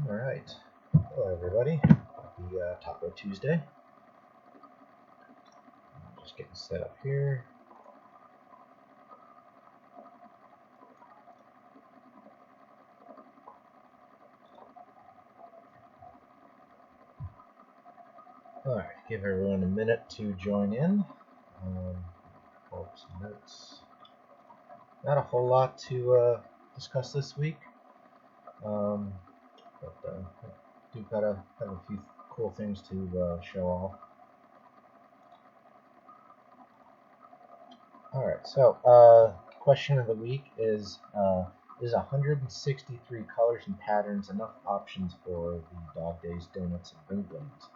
Alright, hello everybody. Happy Taco Tuesday. Just getting set up here. Alright, give everyone a minute to join in. Pull up some notes. Not a whole lot to discuss this week, but I do have a few cool things to show off. Alright, so question of the week is 163 colors and patterns enough options for the Dog Days Donuts and Ring Blings?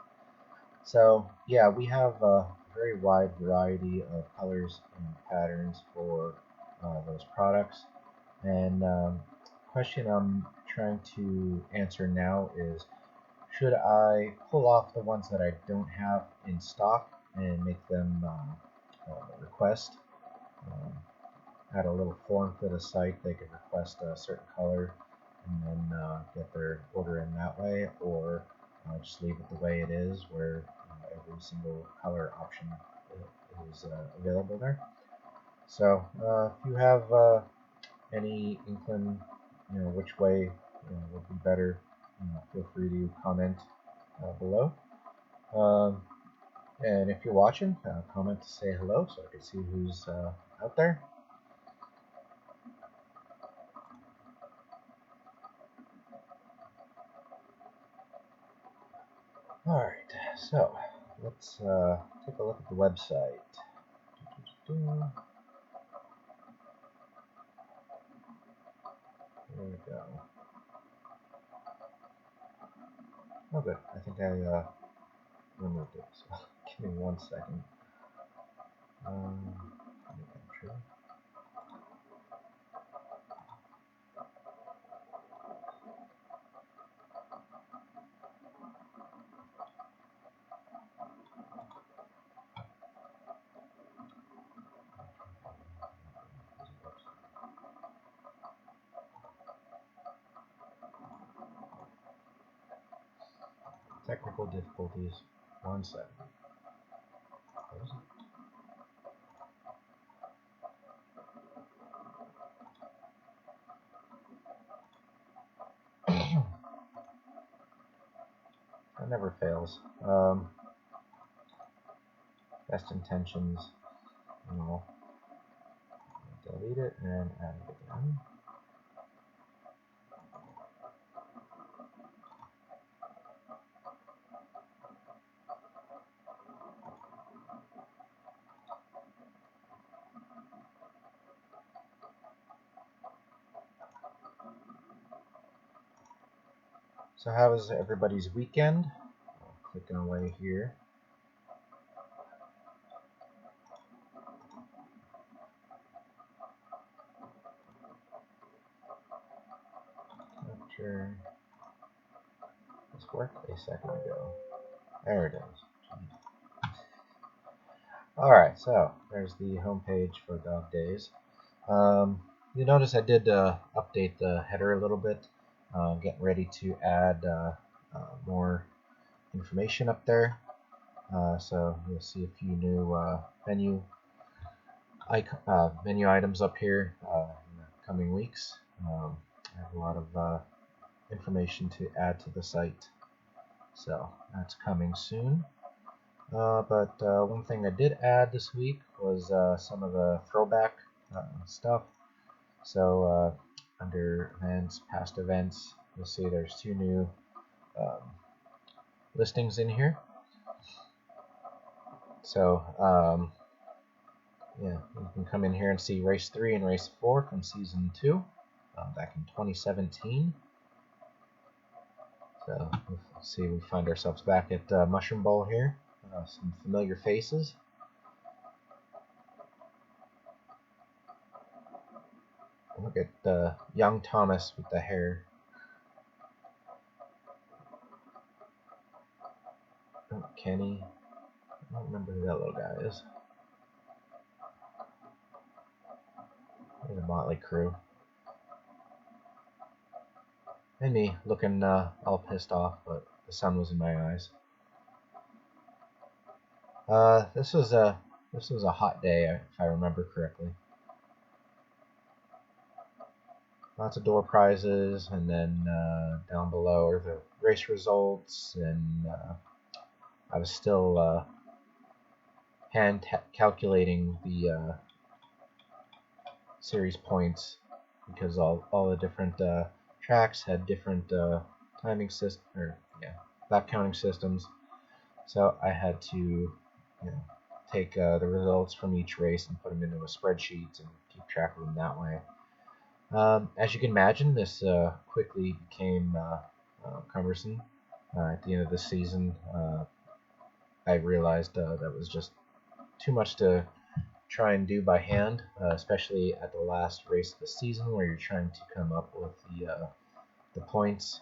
So yeah, we have a very wide variety of colors and patterns for those products. And question I'm trying to answer now is, should I pull off the ones that I don't have in stock and make them request? Add a little form to the site. They could request a certain color and then get their order in that way, or just leave it the way it is, where every single color option is available there. So if you have any inkling, which way would be better, feel free to comment below. And if you're watching, comment to say hello so I can see who's out there. Alright, so let's take a look at the website. There we go. Oh good, I think I removed it, so give me 1 second. True. Technical difficulties. 1 second. Close it. That never fails. Best intentions. Delete it and add it again. So how was everybody's weekend? Clicking away here. Sure. This worked a second ago. There it is. Alright, so there's the homepage for Dog Days. You notice I did update the header a little bit, getting ready to add more information up there. So you'll see a few new menu items up here in the coming weeks. I have a lot of information to add to the site, so that's coming soon. But one thing I did add this week was some of the throwback stuff. So under events, past events, you'll see there's 2 new listings in here. So yeah, you can come in here and see race 3 and race 4 from season 2 back in 2017. So let's see, we find ourselves back at Mushroom Bowl here. Some familiar faces. Look at young Thomas with the hair. Oh, Kenny. I don't remember who that little guy is. There's a Motley Crew. And me looking all pissed off, but the sun was in my eyes. This was a hot day, if I remember correctly. Lots of door prizes, and then down below are the race results, and I was still hand calculating the series points because all the different tracks had different timing system, or lap counting systems. So I had to, take the results from each race and put them into a spreadsheet and keep track of them that way. As you can imagine, this quickly became cumbersome. At the end of the season, I realized that was just too much to try and do by hand, especially at the last race of the season where you're trying to come up with the points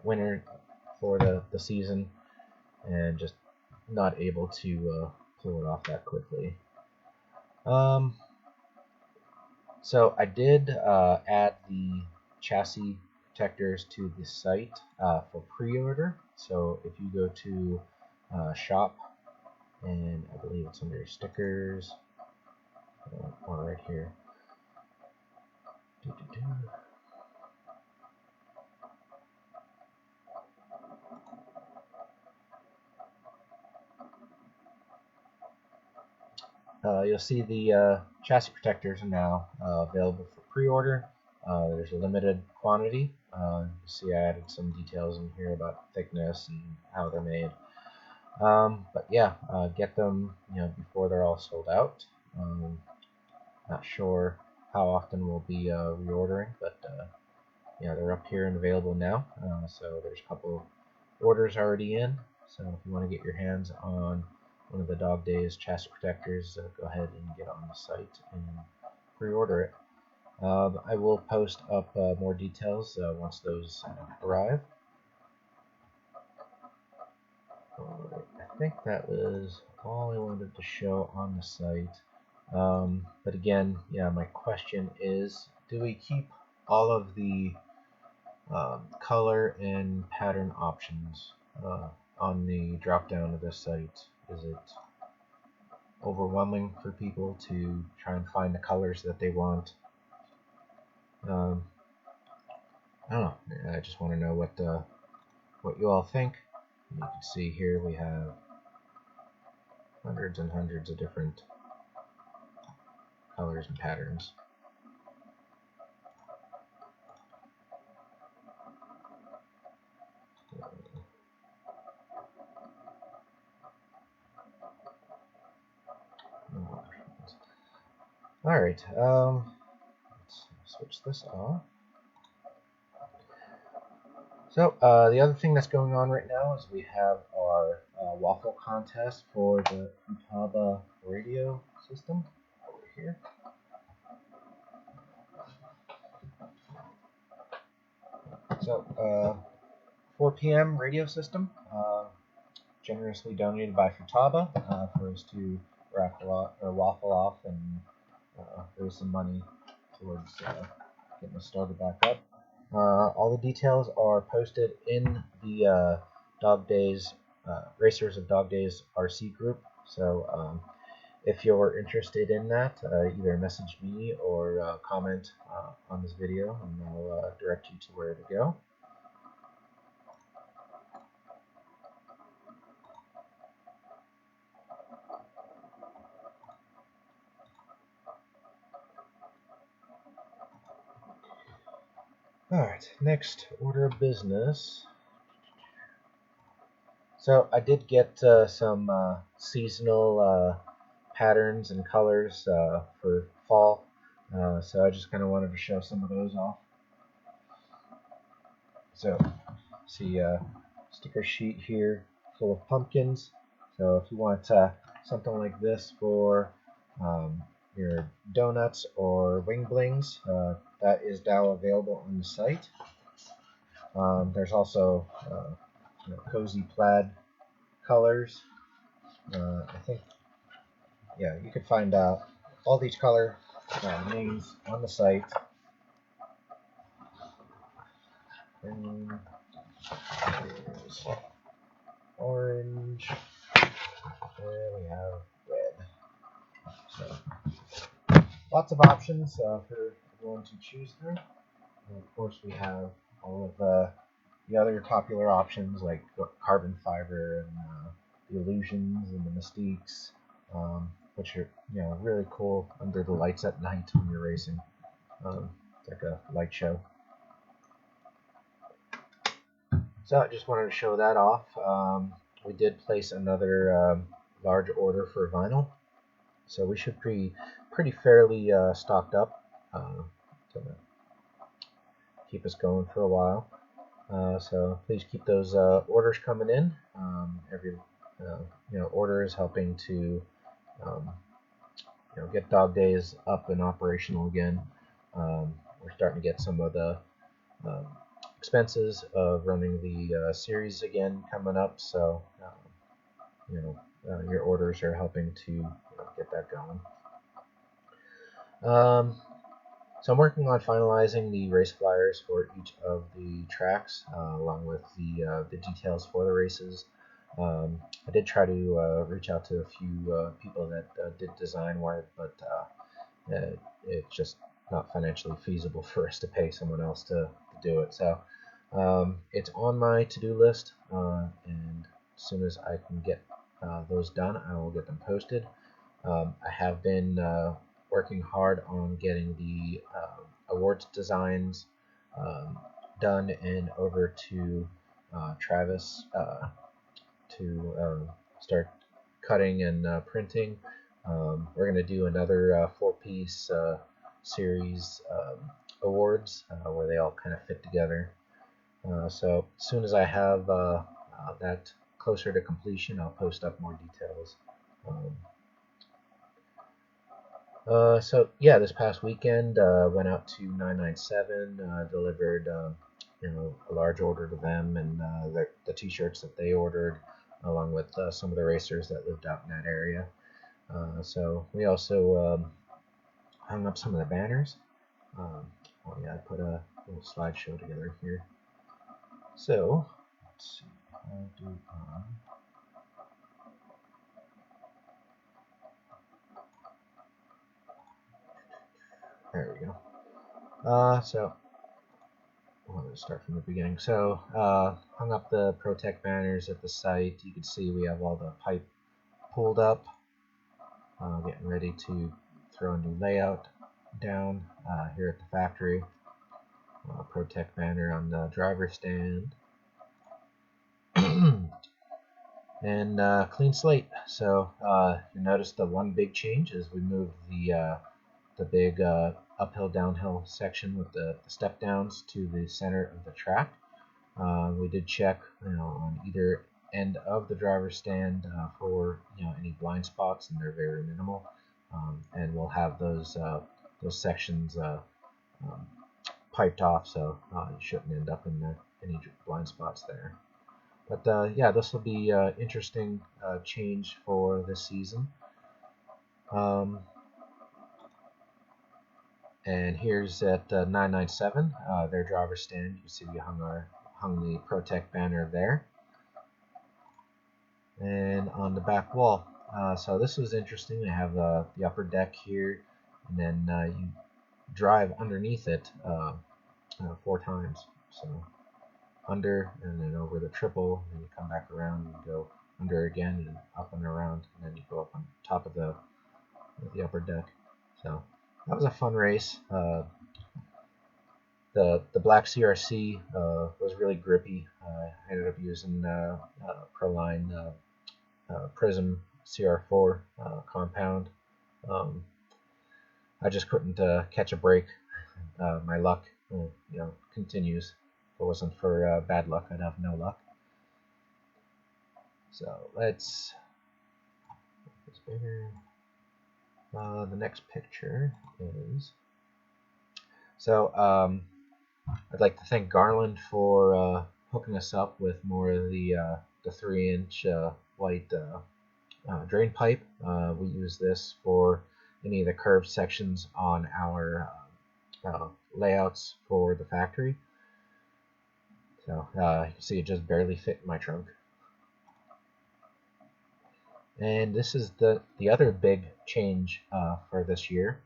winner for the season, and just not able to pull it off that quickly. So I did add the chassis protectors to the site for pre-order. So if you go to shop, and I believe it's under stickers, or right here. You'll see the chassis protectors are now available for pre-order. There's a limited quantity. You see I added some details in here about thickness and how they're made. But yeah, get them before they're all sold out. Not sure how often we'll be reordering, but they're up here and available now. So there's a couple orders already in. So if you want to get your hands on one of the Dog Days chassis protectors, go ahead and get on the site and pre-order it. I will post up more details once those arrive. I think that was all I wanted to show on the site. But again, my question is, do we keep all of the color and pattern options on the drop down of this site? Is it overwhelming for people to try and find the colors that they want? I don't know. I just want to know what you all think. You can see here we have hundreds and hundreds of different colors and patterns. Alright, let's switch this off. So, the other thing that's going on right now is we have our waffle contest for the Futaba radio system over here. So, 4 p.m. radio system, generously donated by Futaba for us to waffle off and raise some money towards getting us started back up. All the details are posted in the Dog Days Racers of Dog Days RC group. So if you're interested in that, either message me or comment on this video, and I'll direct you to where to go. Alright, next order of business. So I did get some seasonal patterns and colors for fall, so I just kind of wanted to show some of those off. So, see a sticker sheet here full of pumpkins. So if you want something like this for your donuts or wing blings, that is now available on the site. There's also cozy plaid colors. I think, you could find all these color names on the site. And here's orange. And we have red. So lots of options for everyone to choose through. And of course, we have all of the other popular options like carbon fiber and the illusions and the mystiques, which are really cool under the lights at night when you're racing. It's like a light show. So I just wanted to show that off. We did place another large order for vinyl, so we should be pretty fairly stocked up to keep us going for a while. So please keep those orders coming in. Every order is helping to get Dog Days up and operational again. We're starting to get some of the um, expenses of running the series again coming up, so your orders are helping to get that going. So I'm working on finalizing the race flyers for each of the tracks, along with the details for the races. I did try to reach out to a few people that did design work, but it's just not financially feasible for us to pay someone else to do it. So it's on my to-do list, and as soon as I can get those done, I will get them posted. I have been working hard on getting the awards designs done and over to Travis to start cutting and printing. We're going to do another four-piece series awards where they all kind of fit together. So as soon as I have that closer to completion, I'll post up more details. So yeah, this past weekend went out to 997, delivered a large order to them and the t-shirts that they ordered, along with some of the racers that lived out in that area. So we also hung up some of the banners. Oh yeah, I put a little slideshow together here. So let's see, I'll do there we go. So let's start from the beginning. So hung up the ProTech banners at the site. You can see we have all the pipe pulled up, getting ready to throw a new layout down here at the factory. ProTech banner on the driver stand. And clean slate. So you notice the one big change is we moved the big uphill downhill section with the step downs to the center of the track. We did check on either end of the driver's stand for any blind spots, and they're very minimal. And we'll have those sections piped off, so you shouldn't end up in any blind spots there. But yeah, this will be an interesting change for this season. And here's at 997, their driver's stand. You can see we hung the ProTech banner there. And on the back wall. So this was interesting. They have the upper deck here, and then you drive underneath it 4 times. So under and then over the triple, and then you come back around and go under again and up and around, and then you go up on top of the upper deck. So that was a fun race. The black CRC was really grippy. I ended up using Proline Prism CR4 compound. I just couldn't catch a break. My luck, continues. If it wasn't for bad luck, I'd have no luck. So let's make this bigger. The next picture is. So I'd like to thank Garland for hooking us up with more of the 3-inch white drain pipe. We use this for any of the curved sections on our layouts for the factory. So you can see it just barely fit in my trunk. And this is the other big change for this year.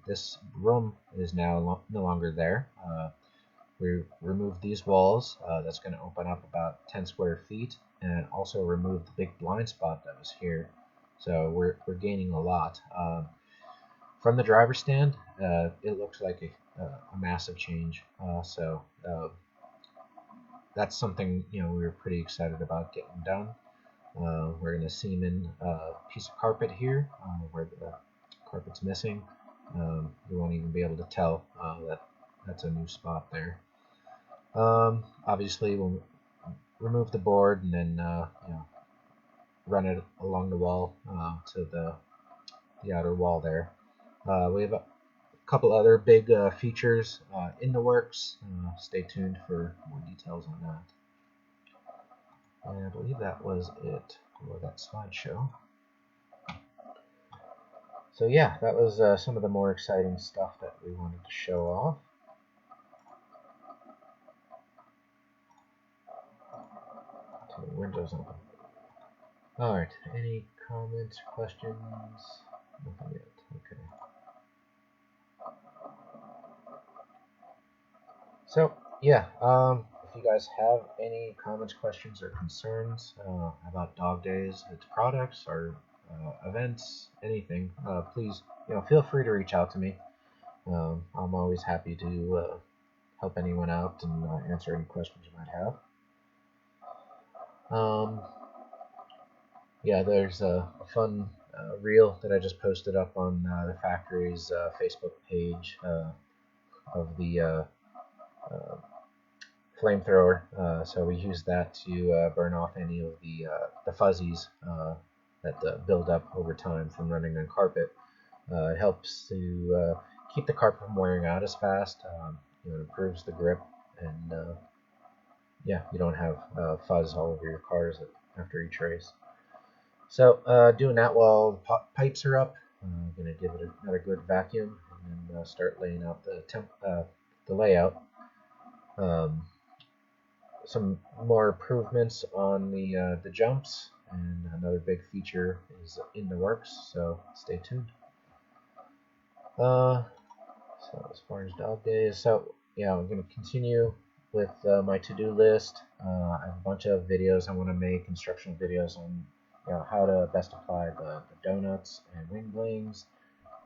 This room is now no longer there. We removed these walls. That's going to open up about 10 square feet, and also remove the big blind spot that was here. So we're gaining a lot. From the driver's stand, it looks like a massive change. So that's something we were pretty excited about getting done. We're going to seam in a piece of carpet here where the carpet's missing. You won't even be able to tell that that's a new spot there. Obviously, we'll remove the board and then run it along the wall to the outer wall there. We have a couple other big features in the works. Stay tuned for more details on that. And I believe that was it for that slideshow. So yeah, that was some of the more exciting stuff that we wanted to show off. So Windows open. Alright, any comments, questions? Nothing yet, okay. So yeah, if you guys have any comments, questions, or concerns about Dog Days, its products, or events, anything, please feel free to reach out to me. I'm always happy to help anyone out and answer any questions you might have. Yeah, there's a fun reel that I just posted up on the factory's Facebook page of the flamethrower. So we use that to burn off any of the fuzzies that build up over time from running on carpet. It helps to keep the carpet from wearing out as fast. It improves the grip, and yeah, you don't have fuzz all over your cars after each race. So doing that while the pipes are up, I'm going to give it another good vacuum and then start laying out the layout. Some more improvements on the jumps, and another big feature is in the works, so stay tuned. So as far as Dog Days, so yeah, I'm going to continue with my to-do list. I have a bunch of videos I want to make, instructional videos on how to best apply the donuts and wing blings,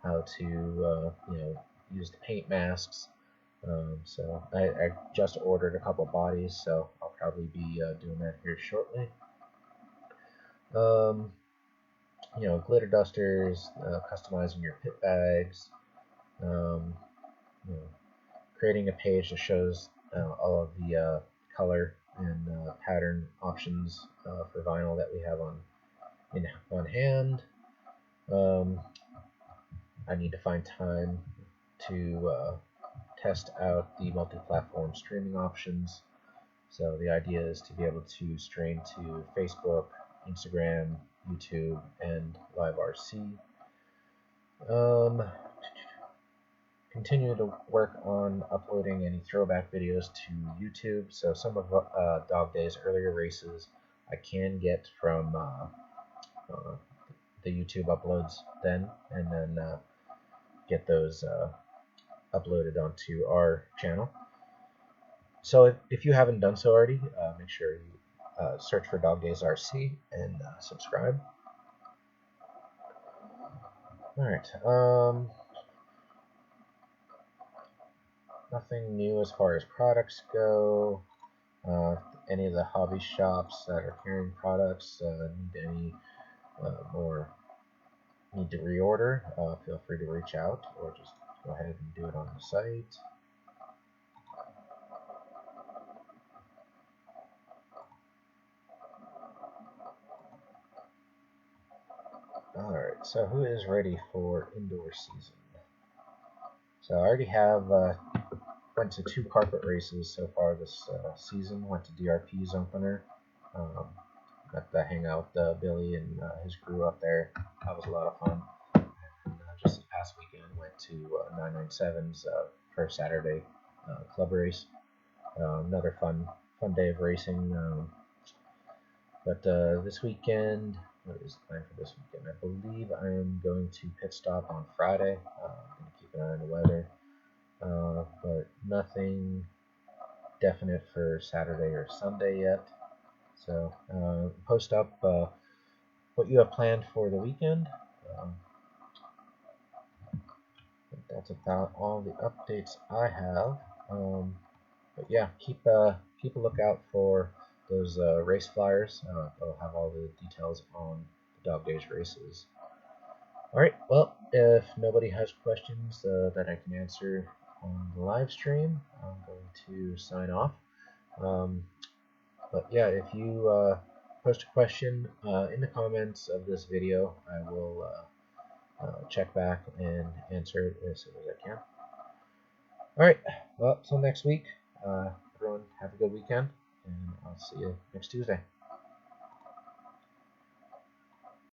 how to use the paint masks. So I just ordered a couple bodies, so I'll probably be doing that here shortly. Glitter dusters, customizing your pit bags, creating a page that shows all of the color and pattern options for vinyl that we have on hand. I need to find time to test out the multi-platform streaming options. So the idea is to be able to stream to Facebook, Instagram, YouTube, and LiveRC. Continue to work on uploading any throwback videos to YouTube. So some of Dog Day's earlier races I can get from the YouTube uploads then, and then get those uploaded onto our channel. So if you haven't done so already, make sure you search for Dog Days RC and subscribe. Alright, nothing new as far as products go. Any of the hobby shops that are carrying products need to reorder, feel free to reach out or just go ahead and do it on the site. Alright, so who is ready for indoor season? So I already have went to 2 carpet races so far this season. Went to DRP's opener. Got to hang out with Billy and his crew up there. That was a lot of fun. And just this past weekend, went to 997's first Saturday club race. another fun day of racing. But this weekend, what is the plan for this weekend? I believe I am going to pit stop on Friday. I'm going to keep an eye on the weather, but nothing definite for Saturday or Sunday yet. So post up what you have planned for the weekend. That's about all the updates I have. But yeah, keep a lookout for those race flyers. They'll have all the details on the Dog Days races. All right. Well, if nobody has questions that I can answer on the live stream, I'm going to sign off. But yeah, if you post a question in the comments of this video, I will check back and answer it as soon as I can. All right. Well, till next week. Everyone have a good weekend, and I'll see you next Tuesday.